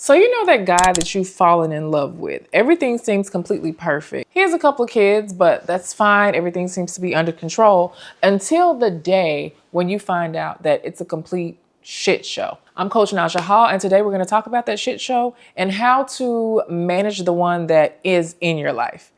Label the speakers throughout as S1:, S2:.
S1: So you know that guy that you've fallen in love with. Everything seems completely perfect. He has a couple of kids, but that's fine. Everything seems to be under control until the day when you find out that it's a complete shit show. I'm Coach Naja Hall, and today we're going to talk about that shit show and how to manage the one that is in your life.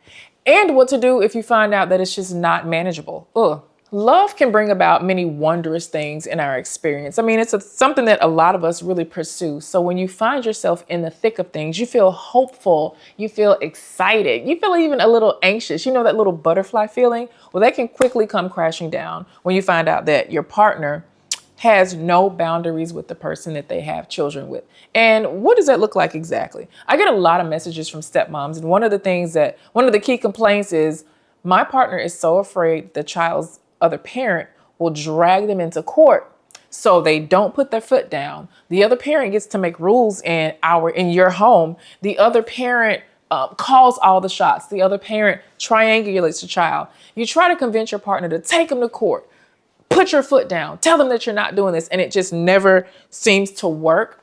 S1: And what to do if you find out that it's just not manageable. Ugh. Love can bring about many wondrous things in our experience. I mean, it's something that a lot of us really pursue. So when you find yourself in the thick of things, you feel hopeful, you feel excited, you feel even a little anxious. You know that little butterfly feeling? Well, that can quickly come crashing down when you find out that your partner has no boundaries with the person that they have children with. And what does that look like exactly? I get a lot of messages from stepmoms, and one of the key complaints is, my partner is so afraid the child's other parent will drag them into court so they don't put their foot down. The other parent gets to make rules in your home. The other parent calls all the shots. The other parent triangulates the child. You try to convince your partner to take them to court. Put your foot down. Tell them that you're not doing this. And it just never seems to work.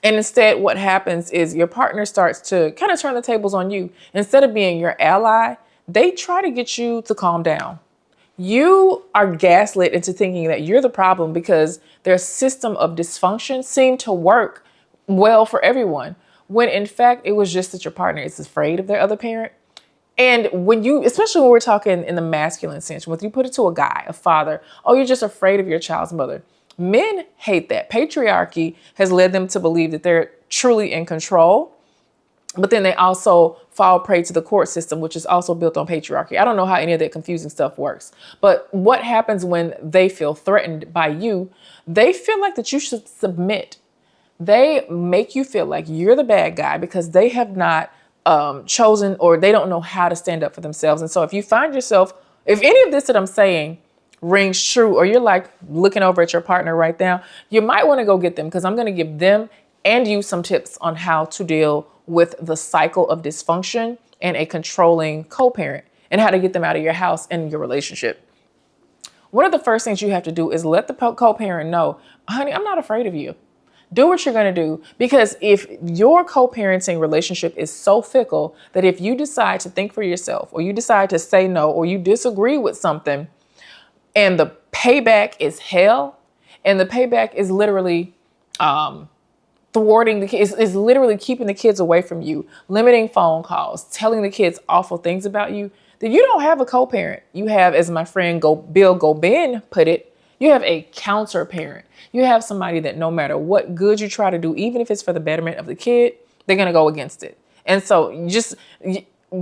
S1: And instead, what happens is your partner starts to kind of turn the tables on you. Instead of being your ally, they try to get you to calm down. You are gaslit into thinking that you're the problem because their system of dysfunction seemed to work well for everyone, when in fact, it was just that your partner is afraid of their other parent. And especially when we're talking in the masculine sense, when you put it to a guy, a father, oh, you're just afraid of your child's mother. Men hate that. Patriarchy has led them to believe that they're truly in control. But then they also fall prey to the court system, which is also built on patriarchy. I don't know how any of that confusing stuff works. But what happens when they feel threatened by you? They feel like that you should submit. They make you feel like you're the bad guy because they have not chosen, or they don't know how to stand up for themselves. And so if you find yourself, if any of this that I'm saying rings true, or you're like looking over at your partner right now, you might want to go get them, because I'm going to give them and you some tips on how to deal with the cycle of dysfunction and a controlling co-parent, and how to get them out of your house and your relationship. One of the first things you have to do is let the co-parent know, honey, I'm not afraid of you. Do what you're going to do, because if your co-parenting relationship is so fickle that if you decide to think for yourself, or you decide to say no, or you disagree with something, and the payback is hell, and the payback is literally thwarting the kids, is literally keeping the kids away from you, limiting phone calls, telling the kids awful things about you, then you don't have a co-parent. You have, as my friend Bill Gobin put it, you have a counter parent. You have somebody that no matter what good you try to do, even if it's for the betterment of the kid, they're going to go against it. And so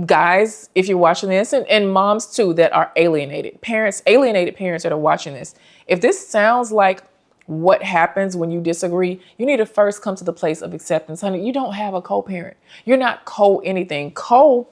S1: guys, if you're watching this, and moms too that are alienated parents that are watching this, if this sounds like what happens when you disagree, you need to first come to the place of acceptance. Honey, you don't have a co-parent. You're not co-anything. Co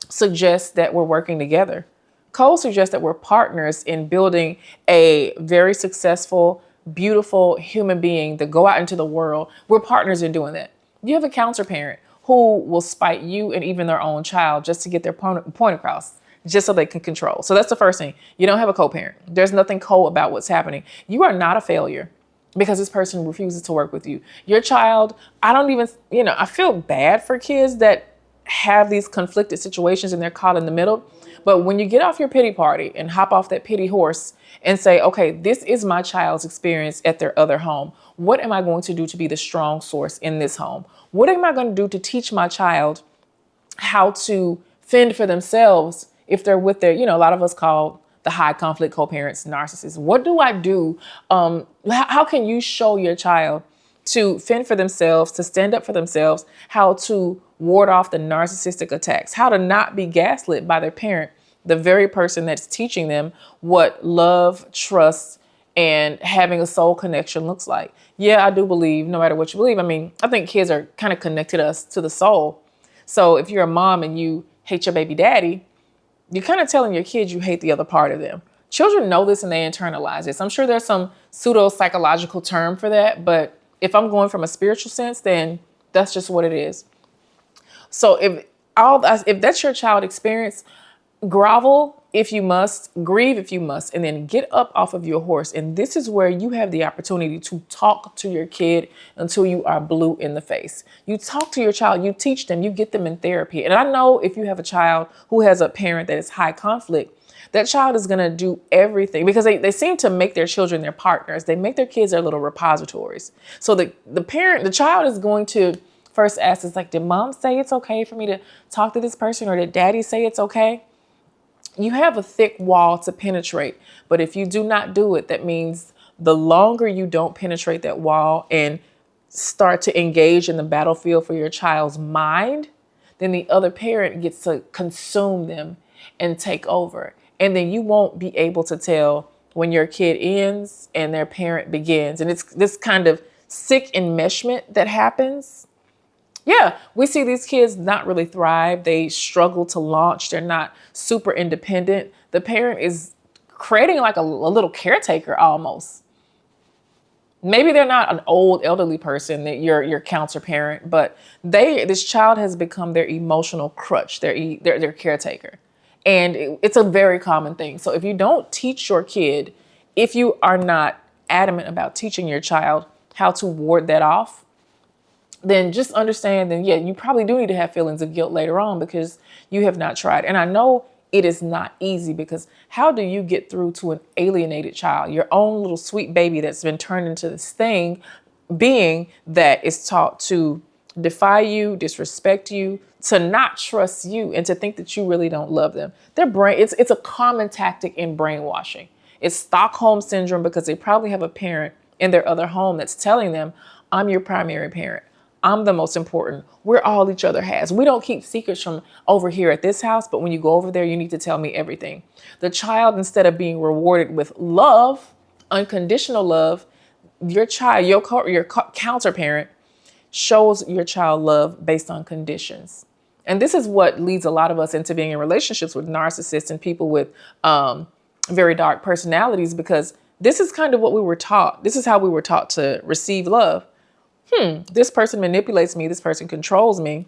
S1: suggests that we're working together. Co suggests that we're partners in building a very successful, beautiful human being that go out into the world. We're partners in doing that. You have a counter parent who will spite you and even their own child just to get their point across, just so they can control. So that's the first thing. You don't have a co-parent. There's nothing co about what's happening. You are not a failure because this person refuses to work with you. Your child, I feel bad for kids that have these conflicted situations and they're caught in the middle. But when you get off your pity party and hop off that pity horse and say, okay, this is my child's experience at their other home. What am I going to do to be the strong source in this home? What am I going to do to teach my child how to fend for themselves if they're with their, a lot of us call the high conflict co-parents narcissists. What do I do? How can you show your child to fend for themselves, to stand up for themselves, how to ward off the narcissistic attacks, how to not be gaslit by their parent, the very person that's teaching them what love, trust, and having a soul connection looks like? Yeah, I do believe, no matter what you believe, I think kids are kind of connected us to the soul. So if you're a mom and you hate your baby daddy, you're kind of telling your kids you hate the other part of them. Children know this and they internalize this. I'm sure there's some pseudo-psychological term for that, but if I'm going from a spiritual sense, then that's just what it is. So if that's your child experience, Grovel if you must, grieve if you must, and then get up off of your horse. And this is where you have the opportunity to talk to your kid until you are blue in the face. You talk to your child, you teach them, you get them in therapy. And I know if you have a child who has a parent that is high conflict, that child is going to do everything because they seem to make their children their partners. They make their kids their little repositories. So the child is going to first ask, is like, did mom say it's okay for me to talk to this person, or did daddy say it's okay? You have a thick wall to penetrate, but if you do not do it, that means the longer you don't penetrate that wall and start to engage in the battlefield for your child's mind, then the other parent gets to consume them and take over. And then you won't be able to tell when your kid ends and their parent begins. And it's this kind of sick enmeshment that happens. Yeah, we see these kids not really thrive. They struggle to launch. They're not super independent. The parent is creating like a little caretaker almost. Maybe they're not an old elderly person that your counselor parent, but this child has become their emotional crutch, their caretaker. And it's a very common thing. So if you don't teach your kid, if you are not adamant about teaching your child how to ward that off, then just understand that, yeah, you probably do need to have feelings of guilt later on because you have not tried. And I know it is not easy, because how do you get through to an alienated child, your own little sweet baby that's been turned into this being that is taught to defy you, disrespect you, to not trust you, and to think that you really don't love them? It's a common tactic in brainwashing. It's Stockholm Syndrome, because they probably have a parent in their other home that's telling them, I'm your primary parent. I'm the most important. We're all each other has. We don't keep secrets from over here at this house, but when you go over there, you need to tell me everything. The child, instead of being rewarded with love, unconditional love, your counter parent shows your child love based on conditions. And this is what leads a lot of us into being in relationships with narcissists and people with very dark personalities, because this is kind of what we were taught. This is how we were taught to receive love. This person manipulates me. This person controls me.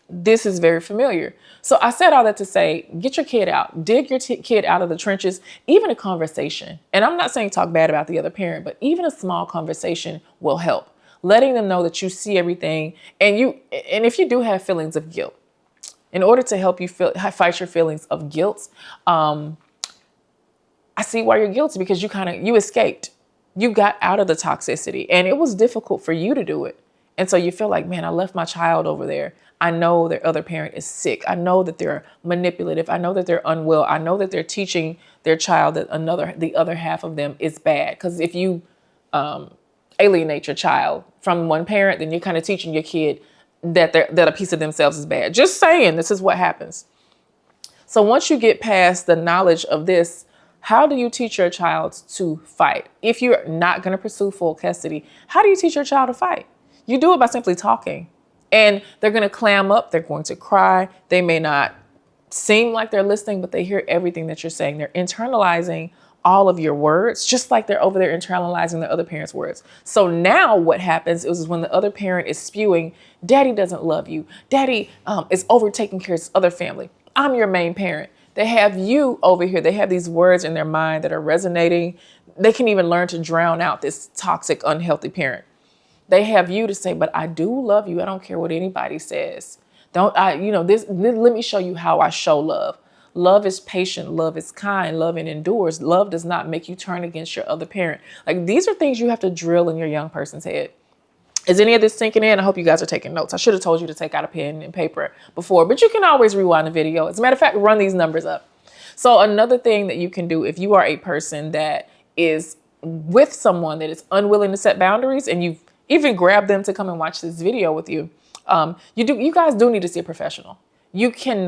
S1: This is very familiar. So I said all that to say, get your kid out, dig your kid out of the trenches, even a conversation. And I'm not saying talk bad about the other parent, but even a small conversation will help. Letting them know that you see everything, and if you do have feelings of guilt, in order to help you fight your feelings of guilt, I see why you're guilty, because you escaped. You got out of the toxicity, and it was difficult for you to do it. And so you feel like, man, I left my child over there. I know their other parent is sick. I know that they're manipulative. I know that they're unwell. I know that they're teaching their child that the other half of them is bad. Because if you alienate your child from one parent, then you're kind of teaching your kid that a piece of themselves is bad. Just saying, this is what happens. So once you get past the knowledge of this, how do you teach your child to fight? If you're not going to pursue full custody, how do you teach your child to fight? You do it by simply talking. And they're going to clam up. They're going to cry. They may not seem like they're listening, but they hear everything that you're saying. They're internalizing all of your words, just like they're over there internalizing the other parent's words. So now what happens is when the other parent is spewing, daddy doesn't love you. Daddy is over taking care of his other family. I'm your main parent. They have you over here. They have these words in their mind that are resonating. They can even learn to drown out this toxic, unhealthy parent. They have you to say, but I do love you. I don't care what anybody says. Let me show you how I show love. Love is patient. Love is kind. Love and endures. Love does not make you turn against your other parent. Like, these are things you have to drill in your young person's head. Is any of this sinking in? I hope you guys are taking notes. I should have told you to take out a pen and paper before, but you can always rewind the video. As a matter of fact, run these numbers up. So another thing that you can do, if you are a person that is with someone that is unwilling to set boundaries, and you've even grabbed them to come and watch this video with you, you guys do need to see a professional. You can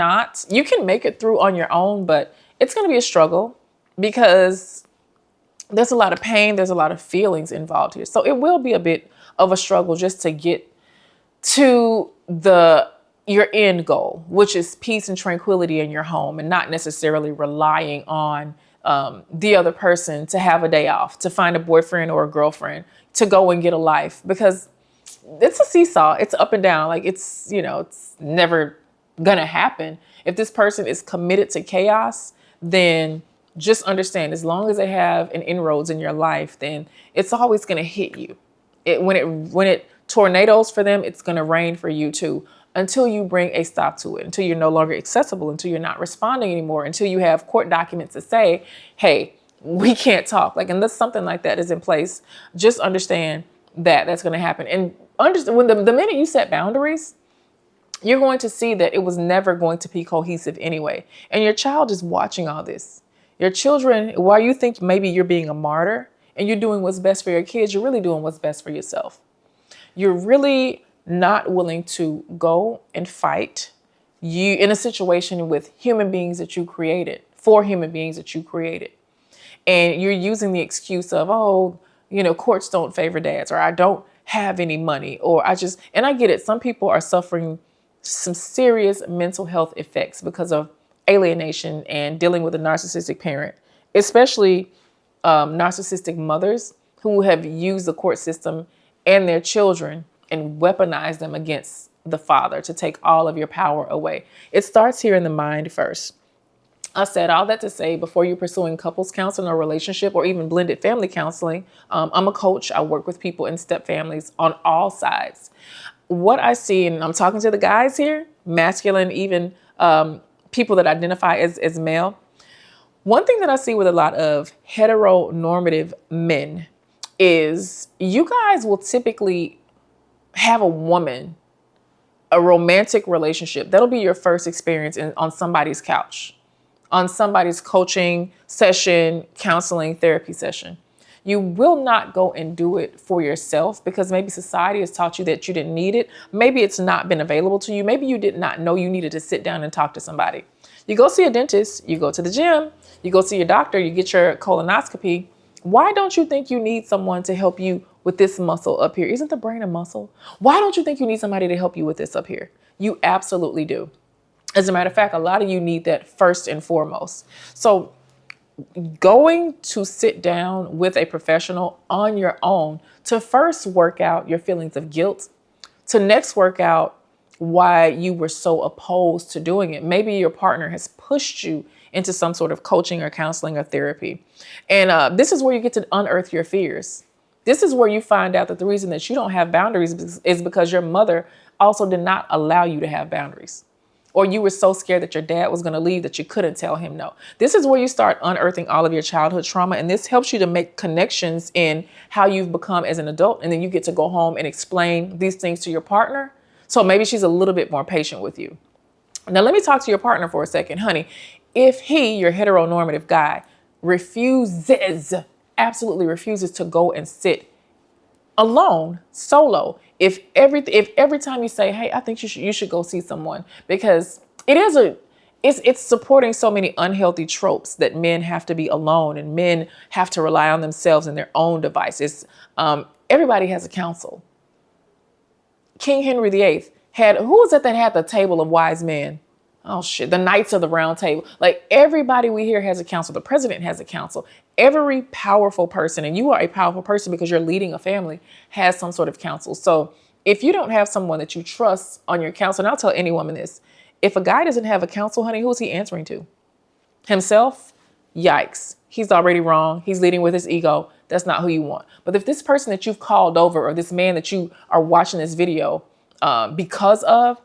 S1: make it through on your own, but it's going to be a struggle because there's a lot of pain. There's a lot of feelings involved here. So it will be a bit of a struggle just to get to your end goal, which is peace and tranquility in your home, and not necessarily relying on the other person to have a day off, to find a boyfriend or a girlfriend, to go and get a life, because it's a seesaw. It's up and down. Like, it's never gonna happen. If this person is committed to chaos, then just understand, as long as they have an inroads in your life, then it's always gonna hit you. When it tornadoes for them, it's gonna rain for you too, until you bring a stop to it, until you're no longer accessible, until you're not responding anymore, until you have court documents to say, hey, we can't talk. Like, unless something like that is in place, just understand that that's going to happen. And understand, when the minute you set boundaries, you're going to see that it was never going to be cohesive anyway. And your child is watching all this. Your children, while you think maybe you're being a martyr and you're doing what's best for your kids, you're really doing what's best for yourself. You're really not willing to go and fight you in a situation with human beings that you created, for human beings that you created. And you're using the excuse of, oh, courts don't favor dads, or I don't have any money, or and I get it. Some people are suffering some serious mental health effects because of alienation and dealing with a narcissistic parent, especially narcissistic mothers who have used the court system and their children and weaponized them against the father to take all of your power away. It starts here in the mind first. I said all that to say, before you're pursuing couples counseling or relationship or even blended family counseling, I'm a coach. I work with people in step families on all sides. What I see, and I'm talking to the guys here, masculine, even people that identify as male. One thing that I see with a lot of heteronormative men is you guys will typically have a woman, a romantic relationship. That'll be your first experience on somebody's couch, on somebody's coaching session, counseling, therapy session. You will not go and do it for yourself because maybe society has taught you that you didn't need it. Maybe it's not been available to you. Maybe you did not know you needed to sit down and talk to somebody. You go see a dentist, you go to the gym, you go see your doctor, you get your colonoscopy. Why don't you think you need someone to help you with this muscle up here? Isn't the brain a muscle? Why don't you think you need somebody to help you with this up here? You absolutely do. As a matter of fact, a lot of you need that first and foremost. So going to sit down with a professional on your own to first work out your feelings of guilt, to next work out why you were so opposed to doing it. Maybe your partner has pushed you into some sort of coaching or counseling or therapy. And this is where you get to unearth your fears. This is where you find out that the reason that you don't have boundaries is because your mother also did not allow you to have boundaries. Or you were so scared that your dad was going to leave that you couldn't tell him no. This is where you start unearthing all of your childhood trauma. And this helps you to make connections in how you've become as an adult. And then you get to go home and explain these things to your partner. So maybe she's a little bit more patient with you. Now, let me talk to your partner for a second. Honey, if he, your heteronormative guy, absolutely refuses to go and sit alone, solo, if every time you say, hey, I think you should go see someone, because it's supporting so many unhealthy tropes that men have to be alone and men have to rely on themselves and their own devices. Everybody has a counsel. King Henry VIII who was it that had the table of wise men? Oh shit, the Knights of the Round Table. Like, everybody we hear has a counsel. The president has a counsel. Every powerful person, and you are a powerful person because you're leading a family, has some sort of counsel. So if you don't have someone that you trust on your counsel, and I'll tell any woman this, if a guy doesn't have a counsel, honey, who's he answering to? Himself? Yikes. He's already wrong. He's leading with his ego. That's not who you want. But if this person that you've called over, or this man that you are watching this video because of,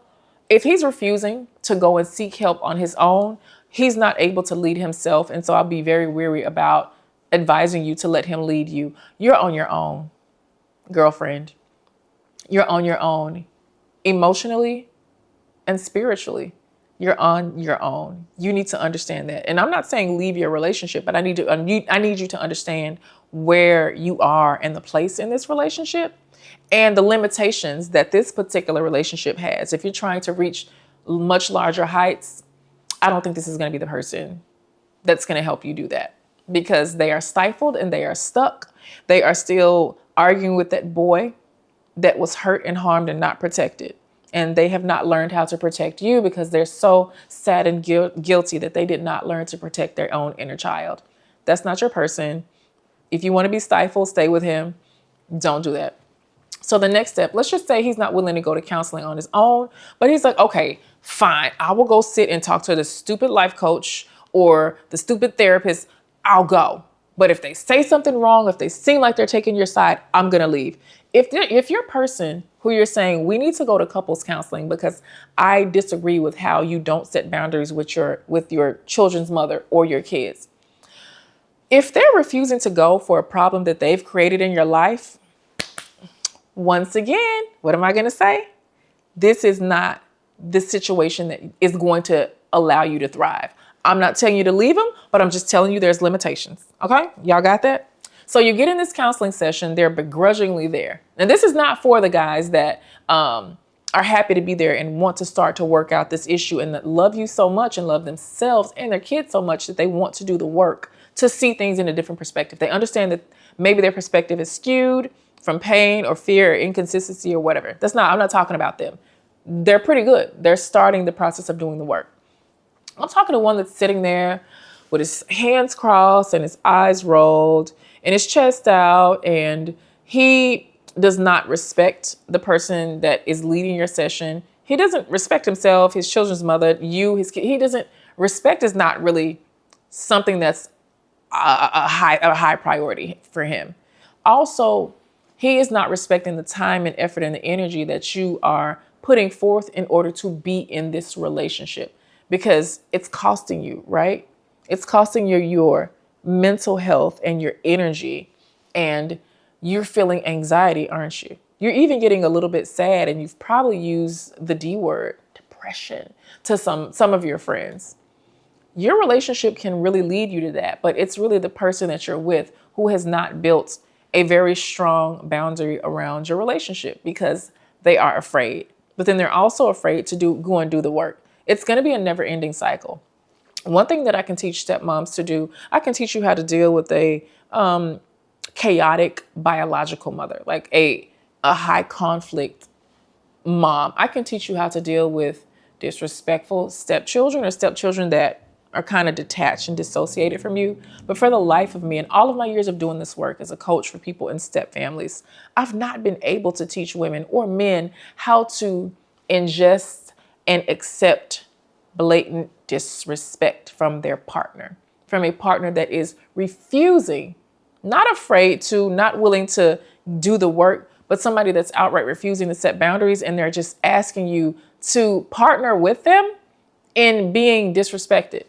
S1: if he's refusing to go and seek help on his own, he's not able to lead himself. And so I'll be very weary about advising you to let him lead you. You're on your own, girlfriend. You're on your own, emotionally and spiritually. You're on your own. You need to understand that. And I'm not saying leave your relationship, but I need you to understand where you are and the place in this relationship and the limitations that this particular relationship has. If you're trying to reach much larger heights, I don't think this is going to be the person that's going to help you do that, because they are stifled and they are stuck. They are still arguing with that boy that was hurt and harmed and not protected. And they have not learned how to protect you because they're so sad and guilty that they did not learn to protect their own inner child. That's not your person. If you want to be stifled, stay with him. Don't do that. So the next step, let's just say he's not willing to go to counseling on his own, but he's like, okay, fine. I will go sit and talk to the stupid life coach or the stupid therapist. I'll go. But if they say something wrong, if they seem like they're taking your side, I'm going to leave. If you're a person who you're saying, we need to go to couples counseling because I disagree with how you don't set boundaries with your children's mother or your kids. If they're refusing to go for a problem that they've created in your life, once again, what am I going to say? This is not the situation that is going to allow you to thrive. I'm not telling you to leave them, but I'm just telling you there's limitations. Okay? Y'all got that? So you get in this counseling session, they're begrudgingly there. And this is not for the guys that are happy to be there and want to start to work out this issue and that love you so much and love themselves and their kids so much that they want to do the work to see things in a different perspective. They understand that maybe their perspective is skewed from pain or fear or inconsistency or whatever. I'm not talking about them. They're pretty good. They're starting the process of doing the work. I'm talking to one that's sitting there with his hands crossed and his eyes rolled and his chest out, and he does not respect the person that is leading your session. He doesn't respect himself, his children's mother, you, his kid. He doesn't respect is not really something that's a high priority for him. Also, he is not respecting the time and effort and the energy that you are putting forth in order to be in this relationship, because it's costing you, right? It's costing you your mental health and your energy, and you're feeling anxiety, aren't you? You're even getting a little bit sad, and you've probably used the D word, depression, to some of your friends. Your relationship can really lead you to that, but it's really the person that you're with who has not built a very strong boundary around your relationship because they are afraid. But then they're also afraid to go and do the work. It's going to be a never-ending cycle. One thing that I can teach stepmoms to do, I can teach you how to deal with a chaotic biological mother, like a high conflict mom. I can teach you how to deal with disrespectful stepchildren or stepchildren that are kind of detached and dissociated from you. But for the life of me, and all of my years of doing this work as a coach for people in step families, I've not been able to teach women or men how to ingest and accept blatant disrespect from their partner, from a partner that is refusing, not afraid to, not willing to do the work, but somebody that's outright refusing to set boundaries, and they're just asking you to partner with them in being disrespected.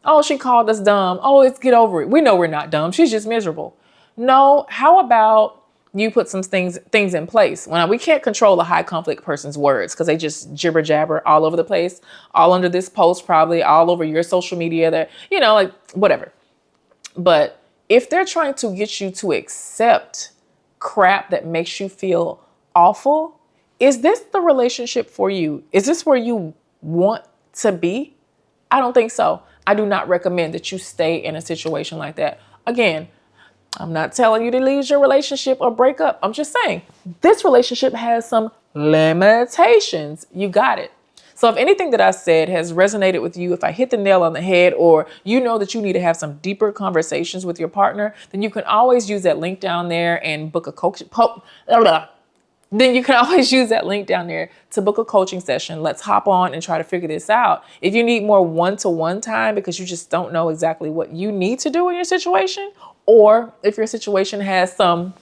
S1: Oh, she called us dumb. Oh, let's get over it. We know we're not dumb. She's just miserable. No, how about you put some things in place? Well, we can't control a high conflict person's words because they just jibber jabber all over the place, all under this post, probably all over your social media, that, like whatever. But if they're trying to get you to accept crap that makes you feel awful, is this the relationship for you? Is this where you want to be? I don't think so. I do not recommend that you stay in a situation like that. Again, I'm not telling you to leave your relationship or break up. I'm just saying this relationship has some limitations. You got it. So if anything that I said has resonated with you, if I hit the nail on the head, or you know that you need to have some deeper conversations with your partner, then you can always use that link down there and book a coach. Then you can always use that link down there to book a coaching session. Let's hop on and try to figure this out. If you need more one-to-one time because you just don't know exactly what you need to do in your situation, or if your situation has some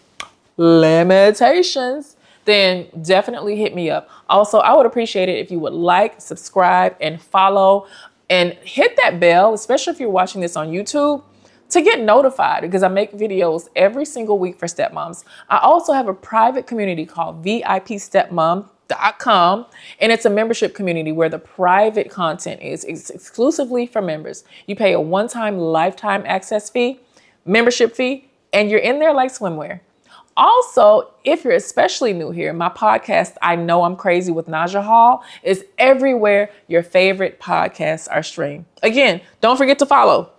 S1: limitations, then definitely hit me up. Also, I would appreciate it if you would like, subscribe, and follow, and hit that bell, especially if you're watching this on YouTube, to get notified, because I make videos every single week for stepmoms. I also have a private community called VIPStepmom.com, and it's a membership community where the private content is exclusively for members. You pay a one-time lifetime access fee, membership fee, and you're in there like swimwear. Also, if you're especially new here, my podcast, I Know I'm Crazy with Naja Hall, is everywhere your favorite podcasts are streamed. Again, don't forget to follow.